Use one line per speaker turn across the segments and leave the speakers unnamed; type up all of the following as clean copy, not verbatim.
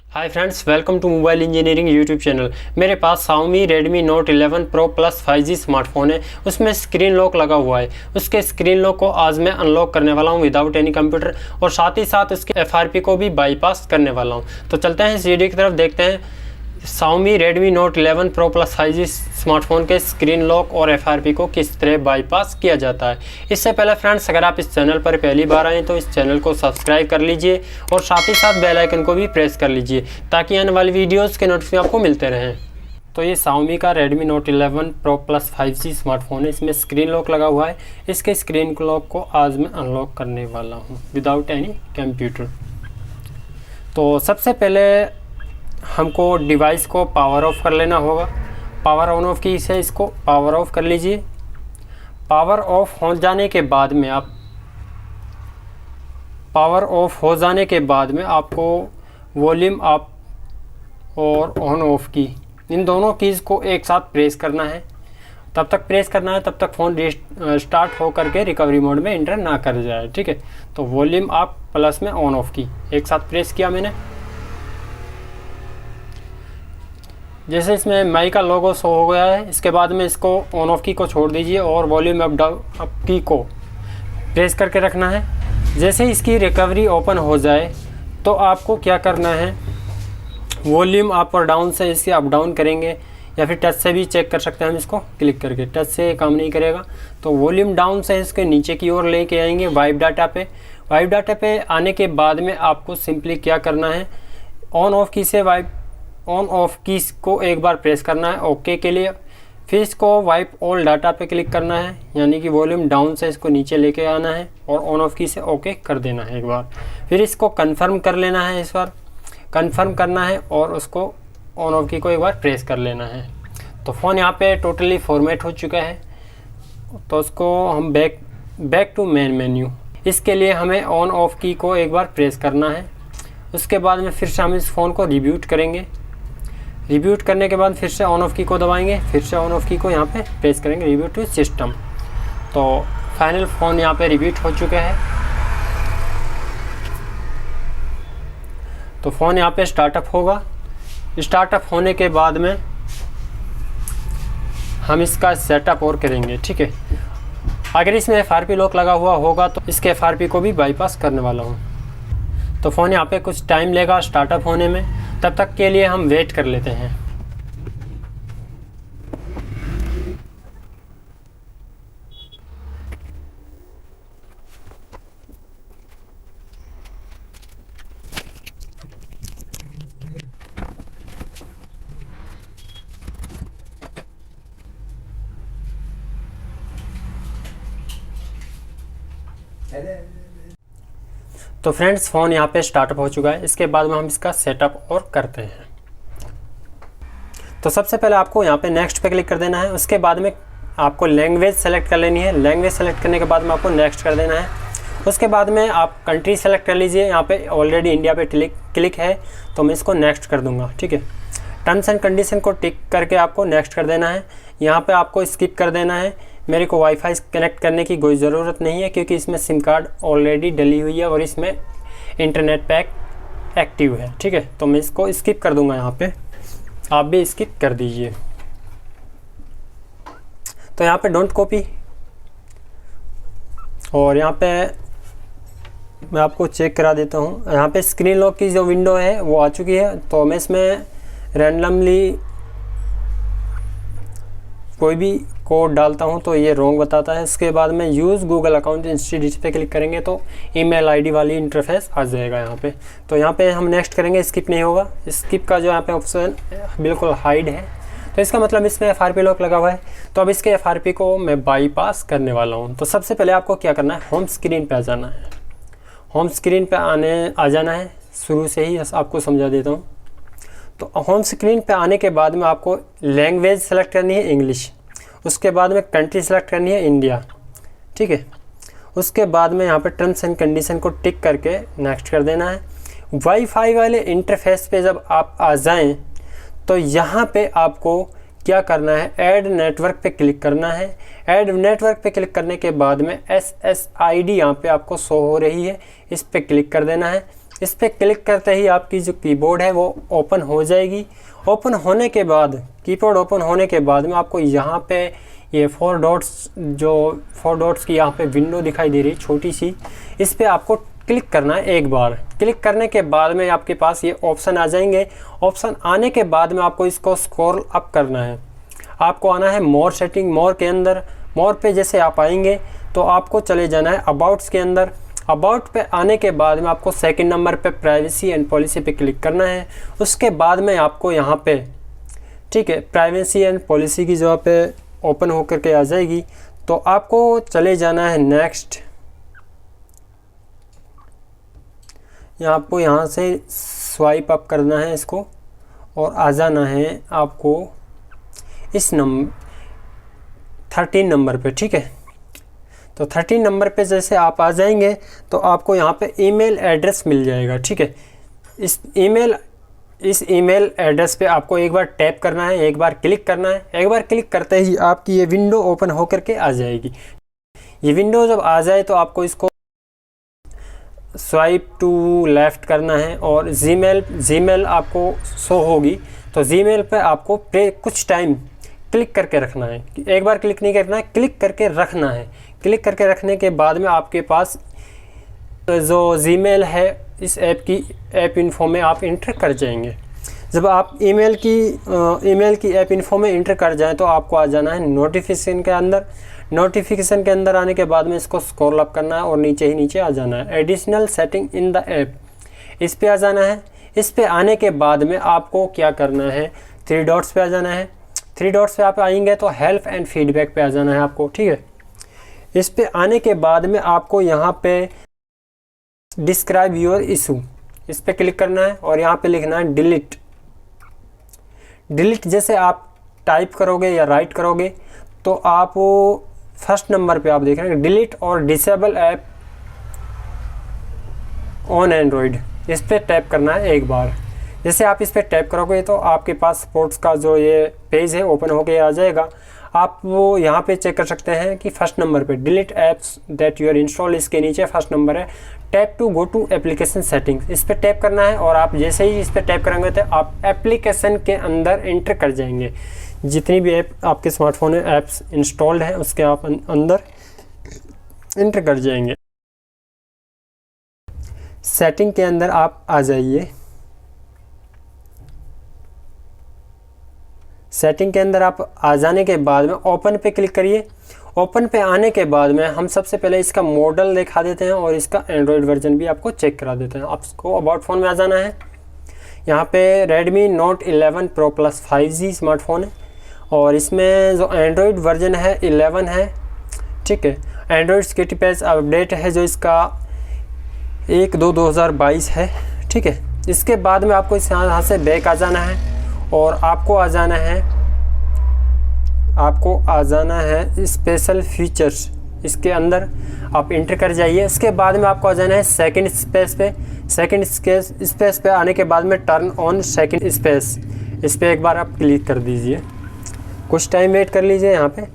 Hi friends, welcome to mobile engineering YouTube channel. मेरे पास Xiaomi Redmi Note 11 Pro Plus 5G smartphone है। उसमें screen lock लगा हुआ है। उसके स्क्रीन लॉक को आज मैं अनलॉक करने वाला हूं विदाउट एनी कंप्यूटर, और साथ ही साथ उसके FRP को भी बाईपास करने वाला हूं। तो चलते हैं इस वीडियो की तरफ, देखते हैं Xiaomi Redmi Note 11 Pro Plus 5G smartphone के स्क्रीन लॉक और FRP को किस तरह बाईपास किया जाता है। इससे पहले फ्रेंड्स, अगर आप इस चैनल पर पहली बार आएँ तो इस चैनल को सब्सक्राइब कर लीजिए और साथ ही साथ बेल आइकन को भी प्रेस कर लीजिए ताकि आने वाली वीडियोस के नोटिफिकेशन आपको मिलते रहें। तो ये Xiaomi का Redmi Note 11 Pro Plus 5G smartphone है। इसमें स्क्रीन लॉक लगा हुआ है। इसके स्क्रीन लॉक को आज मैं अनलॉक करने वाला हूँ विदाउट एनी कंप्यूटर। तो सबसे पहले हमको डिवाइस को पावर ऑफ कर लेना होगा। पावर ऑन ऑफ की से इसको पावर ऑफ कर लीजिए। पावर ऑफ हो जाने के बाद में आपको वॉल्यूम अप और ऑन ऑफ की, इन दोनों कीज़ को एक साथ प्रेस करना है। तब तक प्रेस करना है तब तक फ़ोन स्टार्ट हो करके रिकवरी मोड में एंटर ना कर जाए। ठीक है, तो वॉल्यूम अप प्लस में ऑन ऑफ की एक साथ प्रेस किया मैंने। जैसे इसमें माइक का लोगो शो हो गया है, इसके बाद में इसको ऑन ऑफ की को छोड़ दीजिए और वॉल्यूम अप की को प्रेस करके रखना है। जैसे इसकी रिकवरी ओपन हो जाए तो आपको क्या करना है, वॉल्यूम अप और डाउन से इसके अप डाउन करेंगे, या फिर टच से भी चेक कर सकते हैं हम इसको क्लिक करके। टच से काम नहीं करेगा तो वॉल्यूम डाउन से इसके नीचे की ओर लेके आएंगे वाइप डाटा पे। वाइप डाटा पे आने के बाद में आपको सिंपली क्या करना है, ऑन ऑफ की से ऑन ऑफ की को एक बार प्रेस करना है ओके के लिए। फिर इसको वाइप ऑल डाटा पे क्लिक करना है, यानी कि वॉल्यूम डाउन से इसको नीचे लेके आना है और ऑन ऑफ की से ओके कर देना है एक बार। फिर इसको कंफर्म कर लेना है, इस बार कंफर्म करना है और उसको ऑन ऑफ की को एक बार प्रेस कर लेना है। तो फ़ोन यहाँ पे टोटली फॉर्मेट हो चुका है। तो उसको हम बैक टू मेन मेन्यू, इसके लिए हमें ऑन ऑफ की को एक बार प्रेस करना है। उसके बाद में फिर से हम इस फ़ोन को रिब्यूट करेंगे। रिब्यूट करने के बाद फिर से ऑन ऑफ की को दबाएंगे, फिर से ऑन ऑफ की को यहाँ पे प्रेस करेंगे, रिब्यूट टू सिस्टम। तो फाइनल फ़ोन यहाँ पे रिब्यूट हो चुका है। तो फ़ोन यहाँ पे स्टार्टअप होगा। स्टार्टअप होने के बाद में हम इसका सेटअप और करेंगे। ठीक है, अगर इसमें FRP लॉक लगा हुआ होगा तो इसके FRP को भी बाईपास करने वाला हूँ। तो फ़ोन यहाँ पे कुछ टाइम लेगा स्टार्टअप होने में, तब तक के लिए हम वेट कर लेते हैं। तो फ्रेंड्स, फ़ोन यहाँ पे स्टार्टअप हो चुका है। इसके बाद में हम इसका सेटअप और करते हैं। तो सबसे पहले आपको यहाँ पे नेक्स्ट पे क्लिक कर देना है। उसके बाद में आपको लैंग्वेज सेलेक्ट कर लेनी है। लैंग्वेज सेलेक्ट करने के बाद में आपको नेक्स्ट कर देना है। उसके बाद में आप कंट्री सेलेक्ट कर लीजिए। यहाँ पे ऑलरेडी इंडिया पे क्लिक है तो मैं इसको नेक्स्ट कर दूँगा। ठीक है, टर्म्स एंड कंडीशन को टिक करके आपको नेक्स्ट कर देना है। यहाँ पर आपको स्किप कर देना है। मेरे को वाईफाई कनेक्ट करने की कोई ज़रूरत नहीं है क्योंकि इसमें सिम कार्ड ऑलरेडी डली हुई है और इसमें इंटरनेट पैक एक्टिव है। ठीक है, तो मैं इसको स्किप कर दूंगा। यहाँ पे आप भी स्किप कर दीजिए। तो यहाँ पे डोंट कॉपी, और यहाँ पे मैं आपको चेक करा देता हूँ। यहाँ पे स्क्रीन लॉक की जो विंडो है वो आ चुकी है। तो मैं इसमें रैंडमली कोई भी कोड डालता हूं तो ये रॉन्ग बताता है। इसके बाद में यूज़ गूगल अकाउंट इंस्टीट्यूट पे क्लिक करेंगे तो ईमेल आईडी वाली इंटरफेस आ जाएगा यहाँ पे। तो यहाँ पे हम नेक्स्ट करेंगे, स्किप नहीं होगा। स्किप का जो यहाँ पे ऑप्शन बिल्कुल हाइड है, तो इसका मतलब इसमें FRP लॉक लगा हुआ है। तो अब इसके FRP को मैं बाईपास करने वाला हूँ। तो सबसे पहले आपको क्या करना है, होम स्क्रीन पर आ जाना है। होम स्क्रीन पर आ जाना है। शुरू से ही आपको समझा देता हूँ। तो होम स्क्रीन पर आने के बाद में आपको लैंग्वेज सेलेक्ट करनी है इंग्लिश। उसके बाद में कंट्री सेलेक्ट करनी है इंडिया। ठीक है, उसके बाद में यहाँ पे टर्म्स एंड कंडीशन को टिक करके नेक्स्ट कर देना है। वाईफाई वाले इंटरफेस पे जब आप आ जाएं तो यहाँ पे आपको क्या करना है, ऐड नेटवर्क पे क्लिक करना है। ऐड नेटवर्क पे क्लिक करने के बाद में SSID यहाँ पे आपको शो हो रही है, इस पे क्लिक कर देना है। इस पर क्लिक करते ही आपकी जो कीबोर्ड है वो ओपन हो जाएगी। ओपन होने के बाद, कीबोर्ड ओपन होने के बाद में आपको यहाँ पे ये 4 डॉट्स की यहाँ पे विंडो दिखाई दे रही छोटी सी, इस पर आपको क्लिक करना है एक बार। क्लिक करने के बाद में आपके पास ये ऑप्शन आ जाएंगे। ऑप्शन आने के बाद में आपको इसको स्क्रॉल अप करना है। आपको आना है मोर सेटिंग। मोर के अंदर, मोर पे जैसे आप आएंगे तो आपको चले जाना है अबाउट्स के अंदर। अबाउट पे आने के बाद में आपको सेकंड नंबर पे प्राइवेसी एंड पॉलिसी पे क्लिक करना है। उसके बाद में आपको यहाँ पे, ठीक है, प्राइवेसी एंड पॉलिसी की जगह पे ओपन होकर के आ जाएगी। तो आपको चले जाना है नेक्स्ट। आपको यहाँ से स्वाइप अप करना है इसको और आ जाना है आपको इस 13 नंबर पे, ठीक है। तो 13 नंबर पे जैसे आप आ जाएंगे तो आपको यहाँ पे ईमेल एड्रेस मिल जाएगा, ठीक है। इस ईमेल एड्रेस पे आपको एक बार टैप करना है, एक बार क्लिक करना है। एक बार क्लिक करते ही आपकी ये विंडो ओपन होकर के आ जाएगी। ये विंडो जब आ जाए तो आपको इसको स्वाइप टू लेफ़्ट करना है और जीमेल आपको शो होगी। तो जीमेल पे आपको कुछ टाइम क्लिक करके रखना है। एक बार क्लिक नहीं करना है, क्लिक करके रखना है। क्लिक करके रखने के बाद में आपके पास जो जीमेल है इस ऐप इन्फो में आप इंटर कर जाएंगे। जब आप ईमेल की ऐप इन्फो में इंटर कर जाएं तो आपको आ जाना है नोटिफिकेशन के अंदर। नोटिफिकेशन के अंदर आने के बाद में इसको स्क्रॉल अप करना है और नीचे ही नीचे आ जाना है additional setting in the app, इस पे आ जाना है। इस पे आने के बाद में आपको क्या करना है, 3 डॉट्स पे आ जाना है। 3 डॉट्स पे आप आएंगे तो हेल्प एंड फीडबैक पे आ जाना है आपको, ठीक है। इस पे आने के बाद में आपको यहाँ पे डिस्क्राइब योर इशू, इस पे क्लिक करना है और यहाँ पे लिखना है डिलीट। जैसे आप टाइप करोगे या राइट करोगे तो आप फर्स्ट नंबर पे आप देख रहे हैं डिलीट और डिसेबल ऐप ऑन एंड्रॉयड, इस पे टैप करना है एक बार। जैसे आप इस पे टैप करोगे तो आपके पास स्पोर्ट्स का जो ये पेज है ओपन होके आ जाएगा। आप वो यहाँ पे चेक कर सकते हैं कि फर्स्ट नंबर पे delete apps that your install, इसके नीचे फर्स्ट नंबर है tap to go to application settings, इस पे टैप करना है। और आप जैसे ही इस पे टैप करेंगे तो आप एप्लीकेशन के अंदर एंटर कर जाएंगे। जितनी भी ऐप आपके स्मार्टफोन में ऐप्स इंस्टॉल्ड हैं उसके आप अंदर एंटर कर जाएंगे। सेटिंग के अंदर आप आ जाइए। सेटिंग के अंदर आप आ जाने के बाद में ओपन पे क्लिक करिए। ओपन पे आने के बाद में हम सबसे पहले इसका मॉडल दिखा देते हैं और इसका एंड्रॉयड वर्जन भी आपको चेक करा देते हैं। आपको अबाउट फ़ोन में आ जाना है। यहाँ पे Redmi Note 11 Pro Plus 5G smartphone है और इसमें जो एंड्रॉयड वर्जन है 11 है, ठीक है। एंड्रॉयड सिक्योरिटी पैच अपडेट है जो इसका 1/2/2022 है, ठीक है। इसके बाद में आपको इस यहाँ से बैक आ जाना है और आपको आ जाना है स्पेशल फीचर्स, इसके अंदर आप इंटर कर जाइए। इसके बाद में आपको आ जाना है सेकंड स्पेस पे। सेकंड स्पेस पे आने के बाद में टर्न ऑन सेकंड स्पेस, इस पर एक बार आप क्लिक कर दीजिए। कुछ टाइम वेट कर लीजिए। यहाँ पे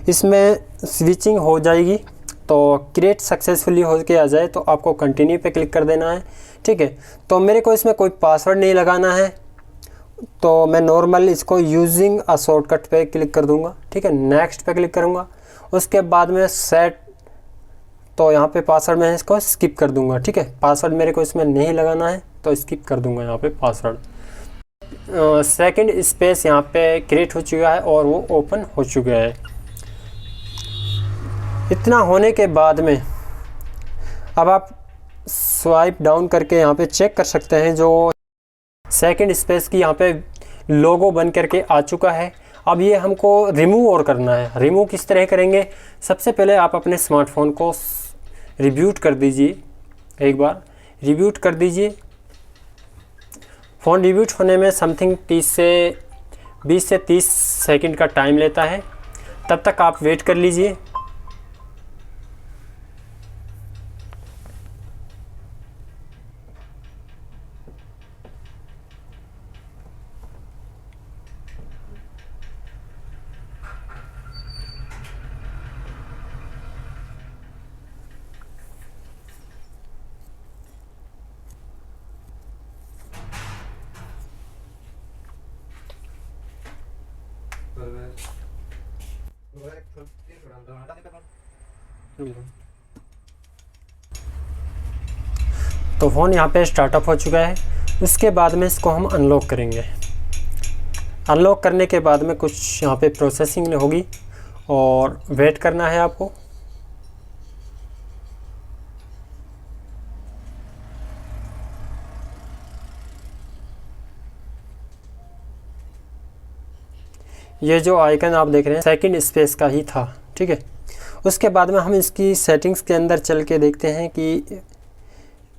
इसमें स्विचिंग हो जाएगी तो क्रिएट सक्सेसफुली हो के आ जाए तो आपको कंटिन्यू पे क्लिक कर देना है, ठीक है। तो मेरे को इसमें कोई पासवर्ड नहीं लगाना है तो मैं नॉर्मल इसको यूजिंग अ शॉर्टकट पे क्लिक कर दूंगा, ठीक है। नेक्स्ट पे क्लिक करूंगा। उसके बाद में सेट, तो यहाँ पे पासवर्ड मैं इसको स्किप कर दूंगा, ठीक है। पासवर्ड मेरे को इसमें नहीं लगाना है तो स्किप कर दूंगा यहाँ पे पासवर्ड। सेकंड स्पेस यहाँ पे क्रिएट हो चुका है और वो ओपन हो चुका है। इतना होने के बाद में अब आप स्वाइप डाउन करके यहाँ पे चेक कर सकते हैं जो सेकंड स्पेस की यहाँ पे लोगो बन करके आ चुका है। अब ये हमको रिमूव और करना है। रिमूव किस तरह करेंगे, सबसे पहले आप अपने स्मार्टफोन को रिबूट कर दीजिए। एक बार रिबूट कर दीजिए। फ़ोन रिबूट होने में समथिंग 20 से 30 सेकंड का टाइम लेता है, तब तक आप वेट कर लीजिए। तो फ़ोन यहाँ पे स्टार्टअप हो चुका है। उसके बाद में इसको हम अनलॉक करेंगे। अनलॉक करने के बाद में कुछ यहाँ पे प्रोसेसिंग होगी और वेट करना है आपको। ये जो आइकन आप देख रहे हैं सेकंड स्पेस का ही था, ठीक है। उसके बाद में हम इसकी सेटिंग्स के अंदर चल के देखते हैं कि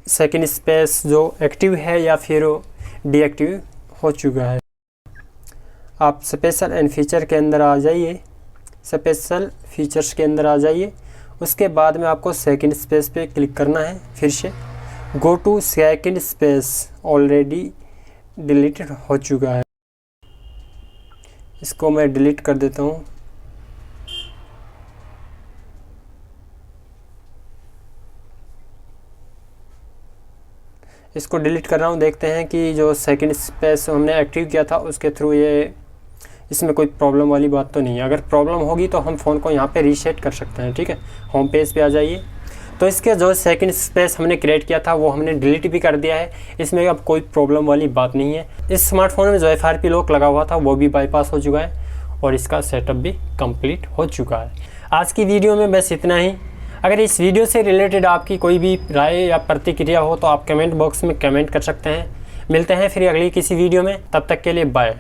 सेकंड स्पेस जो एक्टिव है या फिर डीएक्टिव हो चुका है। आप स्पेशल एंड फीचर के अंदर आ जाइए, स्पेशल फीचर्स के अंदर आ जाइए। उसके बाद में आपको सेकंड स्पेस पे क्लिक करना है। फिर से go to second space, already deleted हो चुका है। इसको मैं डिलीट कर देता हूँ। इसको डिलीट कर रहा हूँ। देखते हैं कि जो सेकंड स्पेस हमने एक्टिव किया था उसके थ्रू ये इसमें कोई प्रॉब्लम वाली बात तो नहीं है। अगर प्रॉब्लम होगी तो हम फ़ोन को यहाँ पे रीसेट कर सकते हैं, ठीक है। होम पेज पे आ जाइए। तो इसके जो सेकंड स्पेस हमने क्रिएट किया था वो हमने डिलीट भी कर दिया है। इसमें अब कोई प्रॉब्लम वाली बात नहीं है। इस स्मार्टफोन में जो FRP लॉक लगा हुआ था वो भी बाईपास हो चुका है और इसका सेटअप भी कंप्लीट हो चुका है। आज की वीडियो में बस इतना ही। अगर इस वीडियो से रिलेटेड आपकी कोई भी राय या प्रतिक्रिया हो तो आप कमेंट बॉक्स में कमेंट कर सकते हैं। मिलते हैं फिर अगली किसी वीडियो में, तब तक के लिए बाय।